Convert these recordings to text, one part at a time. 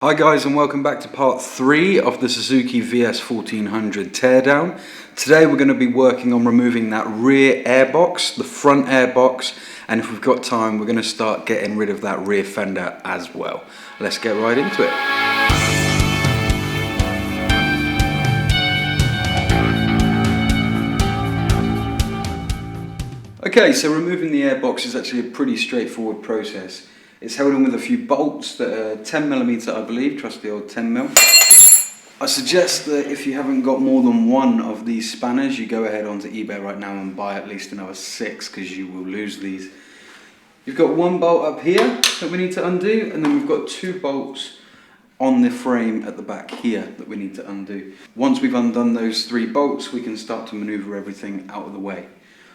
Hi guys, and welcome back to part 3 of the Suzuki VS1400 teardown. Today we're going to be working on removing that rear airbox, the front airbox, and if we've got time we're going to start getting rid of that rear fender as well. Let's get right into it. Okay, so removing the airbox is actually a pretty straightforward process. It's held in with a few bolts that are 10mm, I believe, trust the old 10mm. I suggest that if you haven't got more than one of these spanners, you go ahead onto eBay right now and buy at least another 6 because you will lose these. You've got one bolt up here that we need to undo, and then we've got 2 bolts on the frame at the back here that we need to undo. Once we've undone those 3 bolts, we can start to maneuver everything out of the way.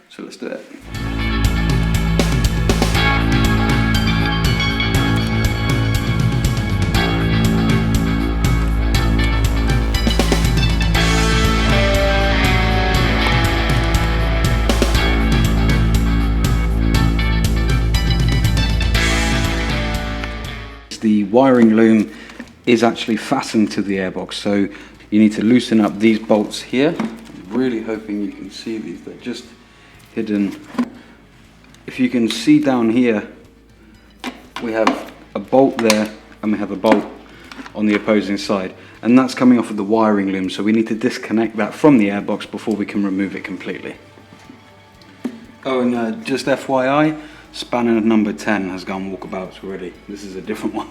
So let's do it. The wiring loom is actually fastened to the airbox, so you need to loosen up these bolts here. I'm really hoping you can see these, they're just hidden. If you can see down here, we have a bolt there and we have a bolt on the opposing side, and that's coming off of the wiring loom, so we need to disconnect that from the airbox before we can remove it completely. Oh, and just FYI, spanner number 10 has gone walkabouts already. This is a different one.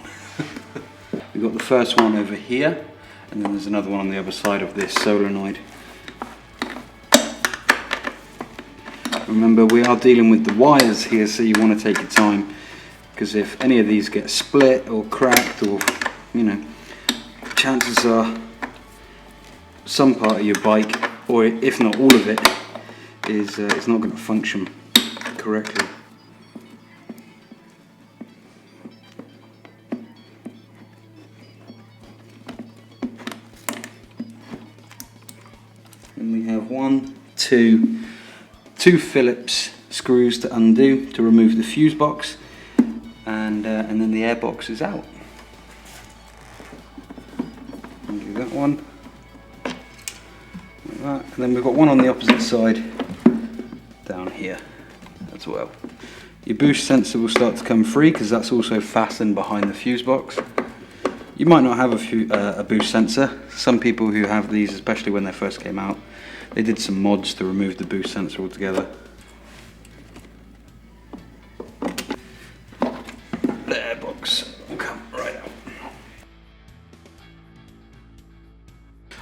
We've got the first one over here, and then there's another one on the other side of this solenoid. Remember, we are dealing with the wires here, so you want to take your time, because if any of these get split or cracked, or chances are some part of your bike, or if not all of it, is not going to function correctly. And we have two Phillips screws to undo to remove the fuse box, and then the airbox is out. Undo that one, like that, and then we've got one on the opposite side down here as well. Your boost sensor will start to come free because that's also fastened behind the fuse box. You might not have a boost sensor. Some people who have these, especially when they first came out, they did some mods to remove the boost sensor altogether. The airbox will come right out.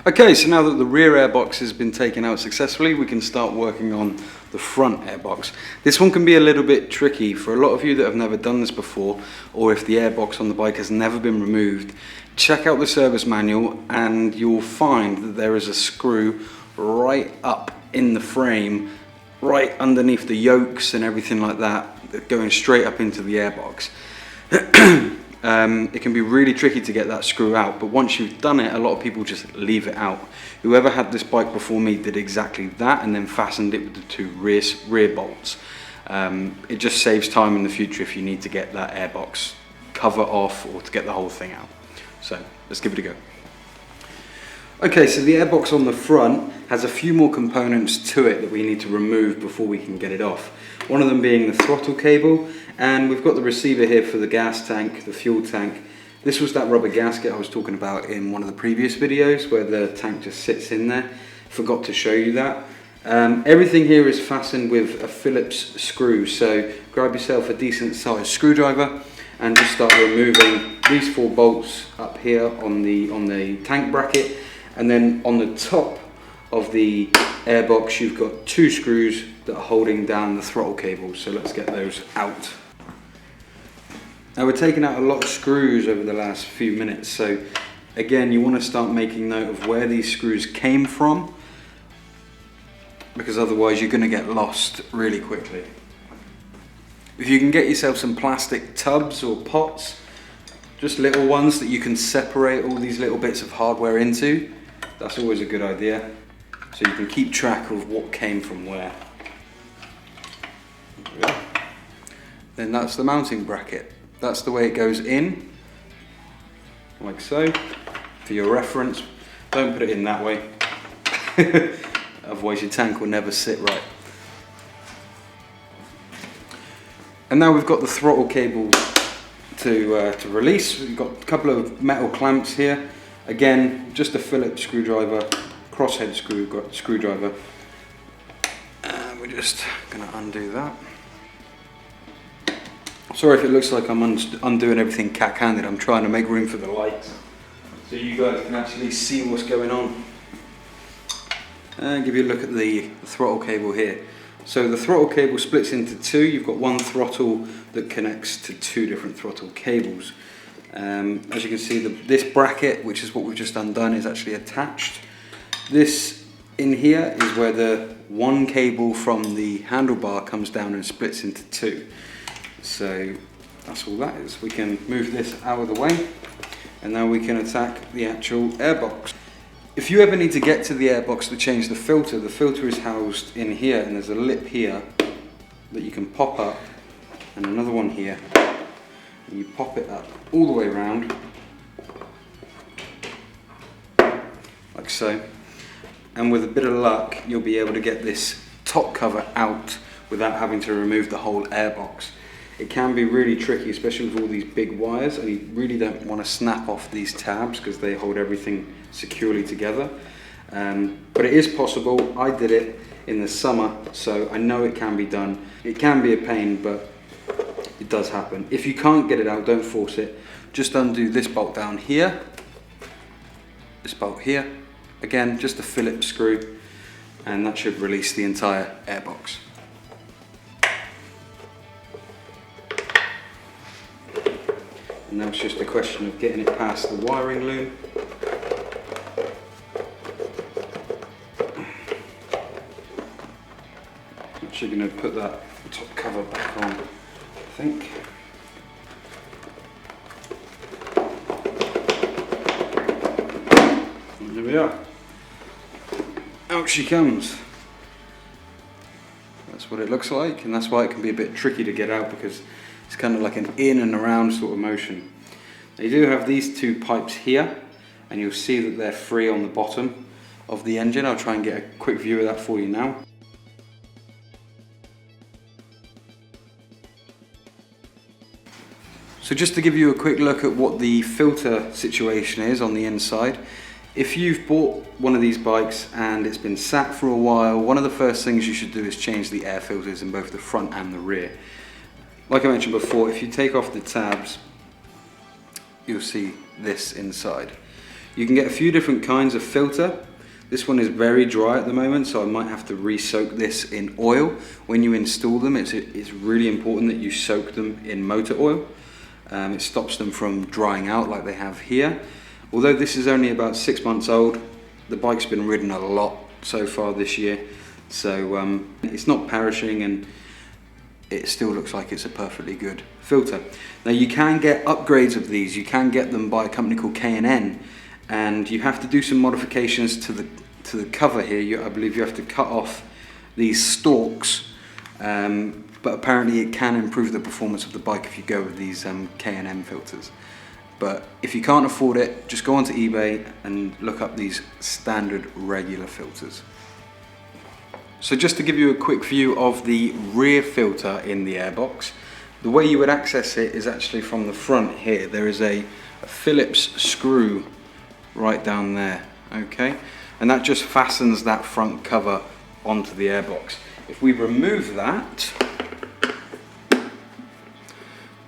Okay, so now that the rear airbox has been taken out successfully, we can start working on the front airbox. This one can be a little bit tricky for a lot of you that have never done this before, or if the airbox on the bike has never been removed. Check out the service manual and you'll find that there is a screw right up in the frame, right underneath the yokes and everything like that, going straight up into the airbox. It can be really tricky to get that screw out, but once you've done it, a lot of people just leave it out. Whoever had this bike before me did exactly that, and then fastened it with the 2 rear bolts. It just saves time in the future if you need to get that airbox cover off or to get the whole thing out. So let's give it a go. Okay, so the airbox on the front has a few more components to it that we need to remove before we can get it off. One of them being the throttle cable, and we've got the receiver here for the gas tank, the fuel tank. This was that rubber gasket I was talking about in one of the previous videos where the tank just sits in there. Forgot to show you that. Everything here is fastened with a Phillips screw, so grab yourself a decent sized screwdriver and just start removing these 4 bolts up here on the tank bracket. And then on the top of the airbox, you've got 2 screws that are holding down the throttle cable. So let's get those out. Now we're taking out a lot of screws over the last few minutes. So again, you want to start making note of where these screws came from, because otherwise you're going to get lost really quickly. If you can get yourself some plastic tubs or pots, just little ones that you can separate all these little bits of hardware into, that's always a good idea, so you can keep track of what came from where. Yeah. Then that's the mounting bracket. That's the way it goes in. like so. For your reference, don't put it in that way, otherwise your tank will never sit right. And now we've got the throttle cable to release. We've got a couple of metal clamps here. Again, just a Phillips screwdriver, crosshead screwdriver. And we're just going to undo that. Sorry if it looks like I'm undoing everything cat-handed. I'm trying to make room for the lights so you guys can actually see what's going on. And give you a look at the throttle cable here. So the throttle cable splits into two. You've got one throttle that connects to two different throttle cables. As you can see, this bracket, which is what we've just undone, is actually attached. This in here is where the one cable from the handlebar comes down and splits into two. So that's all that is. We can move this out of the way, and now we can attack the actual airbox. If you ever need to get to the airbox to change the filter is housed in here, and there's a lip here that you can pop up, and another one here, and you pop it up all the way around, like so. And with a bit of luck, you'll be able to get this top cover out without having to remove the whole airbox. It can be really tricky, especially with all these big wires, and you really don't want to snap off these tabs because they hold everything securely together. But it is possible. I did it in the summer, so I know it can be done. It can be a pain, but it does happen. If you can't get it out, don't force it. Just undo this bolt down here, this bolt here. Again, just a Phillips screw, and that should release the entire airbox. And now it's just a question of getting it past the wiring loom. I'm actually going to put that top cover back on, I think. And there we are. Out she comes. That's what it looks like, and that's why it can be a bit tricky to get out, because it's kind of like an in and around sort of motion. They do have these two pipes here, and you'll see that they're free on the bottom of the engine. I'll try and get a quick view of that for you now. So just to give you a quick look at what the filter situation is on the inside. If you've bought one of these bikes and it's been sat for a while, one of the first things you should do is change the air filters in both the front and the rear. Like I mentioned before, if you take off the tabs, you'll see this inside. You can get a few different kinds of filter. This one is very dry at the moment, so I might have to re-soak this in oil. When you install them, it's really important that you soak them in motor oil. It stops them from drying out like they have here. Although this is only about 6 months old, the bike's been ridden a lot so far this year, so it's not perishing, and it still looks like it's a perfectly good filter. Now you can get upgrades of these. You can get them by a company called K&N, and you have to do some modifications to the cover here. I believe you have to cut off these stalks, but apparently it can improve the performance of the bike if you go with these K&N filters. But if you can't afford it, just go onto eBay and look up these standard regular filters. So just to give you a quick view of the rear filter in the airbox, the way you would access it is actually from the front here. There is a Phillips screw right down there, okay? And that just fastens that front cover onto the airbox. If we remove that,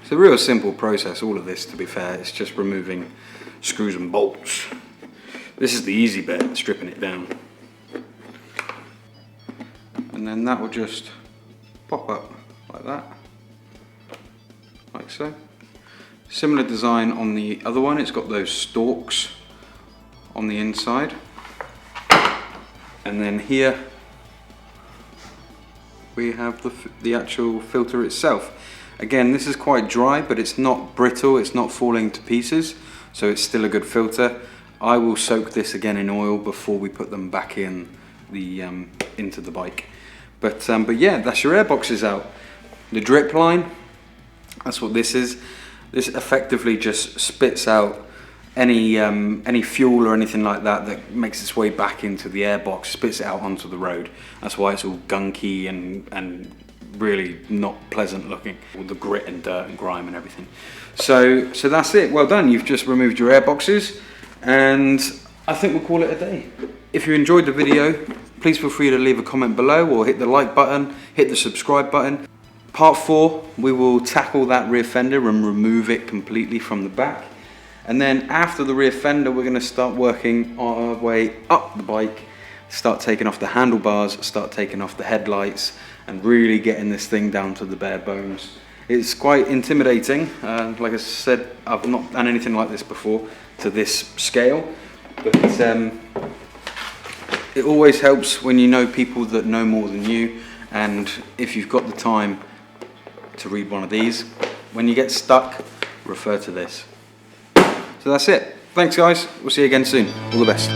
it's a real simple process, all of this, to be fair. It's just removing screws and bolts. This is the easy bit, stripping it down. And then that will just pop up like that, like so. Similar design on the other one. It's got those stalks on the inside. And then here we have the actual filter itself. Again, this is quite dry, but it's not brittle, it's not falling to pieces, so it's still a good filter. I will soak this again in oil before we put them back in into the bike. But yeah, that's your airboxes out. The drip line, that's what this is. This effectively just spits out any fuel or anything like that that makes its way back into the airbox, spits it out onto the road. That's why it's all gunky and really not pleasant looking, all the grit and dirt and grime and everything. So that's it. Well done. You've just removed your airboxes, and I think we'll call it a day. If you enjoyed the video, please feel free to leave a comment below or hit the like button, hit the subscribe button. Part 4, we will tackle that rear fender and remove it completely from the back. And then after the rear fender, we're going to start working our way up the bike, start taking off the handlebars, start taking off the headlights, and really getting this thing down to the bare bones. It's quite intimidating. Like I said, I've not done anything like this before to this scale, but it always helps when you know people that know more than you, and if you've got the time to read one of these, when you get stuck, refer to this. So that's it. Thanks guys, we'll see you again soon. All the best.